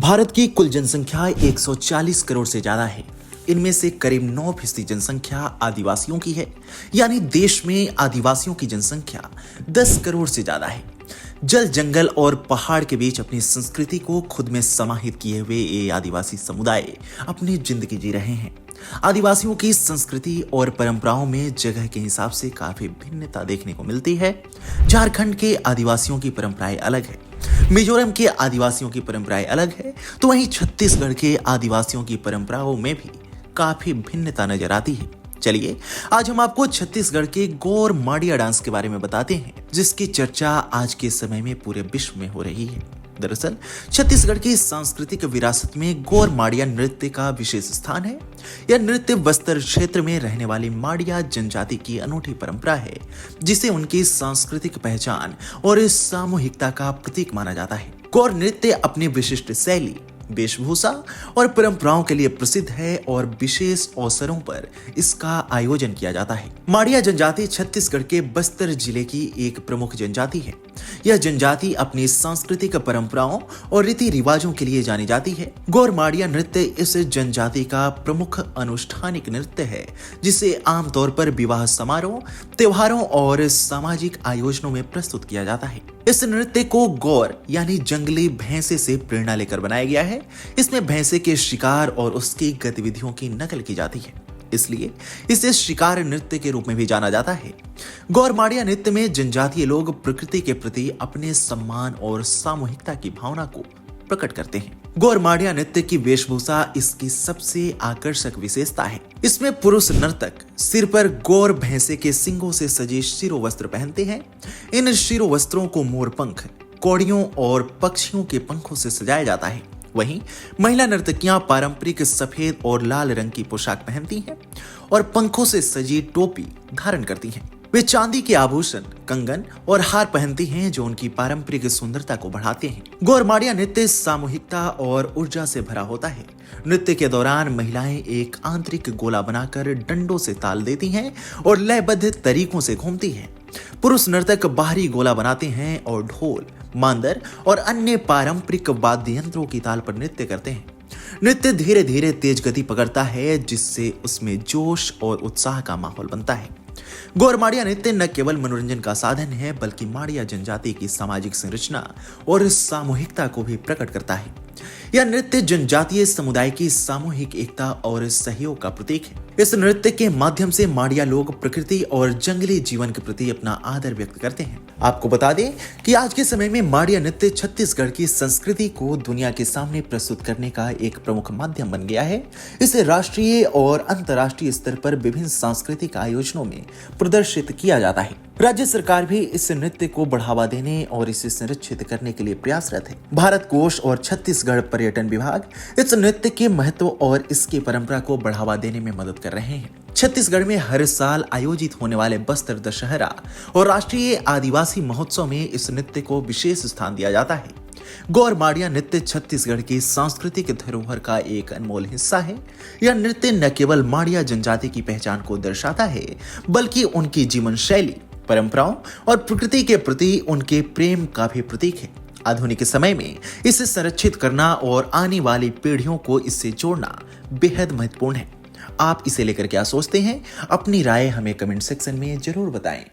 भारत की कुल जनसंख्या 140 करोड़ से ज्यादा है। इनमें से करीब 9% जनसंख्या आदिवासियों की है, यानी देश में आदिवासियों की जनसंख्या 10 करोड़ से ज्यादा है। जल, जंगल और पहाड़ के बीच अपनी संस्कृति को खुद में समाहित किए हुए ये आदिवासी समुदाय अपनी जिंदगी जी रहे हैं। आदिवासियों की संस्कृति और परंपराओं में जगह के हिसाब से काफी भिन्नता देखने को मिलती है। झारखंड के आदिवासियों की परंपराएं अलग है, मिजोरम के आदिवासियों की परंपराएं अलग है, तो वहीं छत्तीसगढ़ के आदिवासियों की परंपराओं में भी काफी भिन्नता नजर आती है। चलिए आज हम आपको छत्तीसगढ़ के गोर माड़िया डांस के बारे में बताते हैं, जिसकी चर्चा आज के समय में पूरे विश्व में हो रही है। दरअसल छत्तीसगढ़ की सांस्कृतिक विरासत में गोर माड़िया नृत्य का विशेष स्थान है। यह नृत्य बस्तर क्षेत्र में रहने वाली माड़िया जनजाति की अनूठी परंपरा है, जिसे उनकी सांस्कृतिक पहचान और सामूहिकता का प्रतीक माना जाता है। गौर नृत्य अपनी विशिष्ट शैली, वेशभूषा और परंपराओं के लिए प्रसिद्ध है और विशेष अवसरों पर इसका आयोजन किया जाता है। माड़िया जनजाति छत्तीसगढ़ के बस्तर जिले की एक प्रमुख जनजाति है। यह जनजाति अपनी सांस्कृतिक परंपराओं और रीति रिवाजों के लिए जानी जाती है। गौर माड़िया नृत्य इस जनजाति का प्रमुख अनुष्ठानिक नृत्य है, जिसे आमतौर पर विवाह समारोह, त्योहारों और सामाजिक आयोजनों में प्रस्तुत किया जाता है। इस नृत्य को गौर यानी जंगली भैंसे से प्रेरणा लेकर बनाया गया है। इसमें भैंसे के शिकार और उसकी गतिविधियों की नकल की जाती है, इसलिए इसे शिकार नृत्य के रूप में भी जाना जाता है। गौर माड़िया नृत्य में जनजातीय लोग प्रकृति के प्रति अपने सम्मान और सामूहिकता की भावना को प्रकट करते हैं। गौर माड़िया नृत्य की वेशभूषा इसकी सबसे आकर्षक विशेषता है। इसमें पुरुष नर्तक सिर पर गौर भैंसे के सींगों से सजे शिरो वस्त्र पहनते हैं। इन शिरो वस्त्रों को मोरपंख, कौड़ियों और पक्षियों के पंखों से सजाया जाता है। वहीं महिला नर्तकियां पारंपरिक सफेद और लाल रंग की पोशाक पहनती हैं और पंखों से सजी टोपी धारण करती हैं। वे चांदी के आभूषण, कंगन और हार पहनती हैं, जो उनकी पारंपरिक सुंदरता को बढ़ाते हैं। गौर माड़िया नृत्य सामूहिकता और ऊर्जा से भरा होता है। नृत्य के दौरान महिलाएं एक आंतरिक गोला बनाकर डंडों से ताल देती हैं और लयबद्ध तरीकों से घूमती हैं। पुरुष नर्तक बाहरी गोला बनाते हैं और ढोल, मांदर और अन्य पारंपरिक वाद्य यंत्रों की ताल पर नृत्य करते हैं। नृत्य धीरे धीरे तेज गति पकड़ता है, जिससे उसमें जोश और उत्साह का माहौल बनता है। गौर माड़िया नृत्य न केवल मनोरंजन का साधन है, बल्कि माड़िया जनजाति की सामाजिक संरचना और सामूहिकता को भी प्रकट करता है। यह नृत्य जनजातीय समुदाय की सामूहिक एकता और सहयोग का प्रतीक है। इस नृत्य के माध्यम से माड़िया लोग प्रकृति और जंगली जीवन के प्रति अपना आदर व्यक्त करते हैं। आपको बता दें कि आज के समय में माड़िया नृत्य छत्तीसगढ़ की संस्कृति को दुनिया के सामने प्रस्तुत करने का एक प्रमुख माध्यम बन गया है। इसे राष्ट्रीय और अंतर्राष्ट्रीय स्तर पर विभिन्न सांस्कृतिक आयोजनों में प्रदर्शित किया जाता है। राज्य सरकार भी इस नृत्य को बढ़ावा देने और इसे संरक्षित करने के लिए प्रयासरत है। भारत कोष और छत्तीसगढ़ पर्यटन विभाग इस नृत्य के महत्व और इसकी परंपरा को बढ़ावा देने में मदद कर रहे हैं। छत्तीसगढ़ में हर साल आयोजित होने वाले बस्तर दशहरा और राष्ट्रीय आदिवासी महोत्सव में इस नृत्य को विशेष स्थान दिया जाता है। गौर माड़िया नृत्य छत्तीसगढ़ की सांस्कृतिक धरोहर का एक अनमोल हिस्सा है। यह नृत्य न केवल माड़िया जनजाति की पहचान को दर्शाता है, बल्कि उनकी जीवन शैली, परंपराओं और प्रकृति के प्रति उनके प्रेम का भी प्रतीक है। आधुनिक समय में इसे संरक्षित करना और आने वाली पीढ़ियों को इससे जोड़ना बेहद महत्वपूर्ण है। आप इसे लेकर क्या सोचते हैं? अपनी राय हमें कमेंट सेक्शन में जरूर बताएं।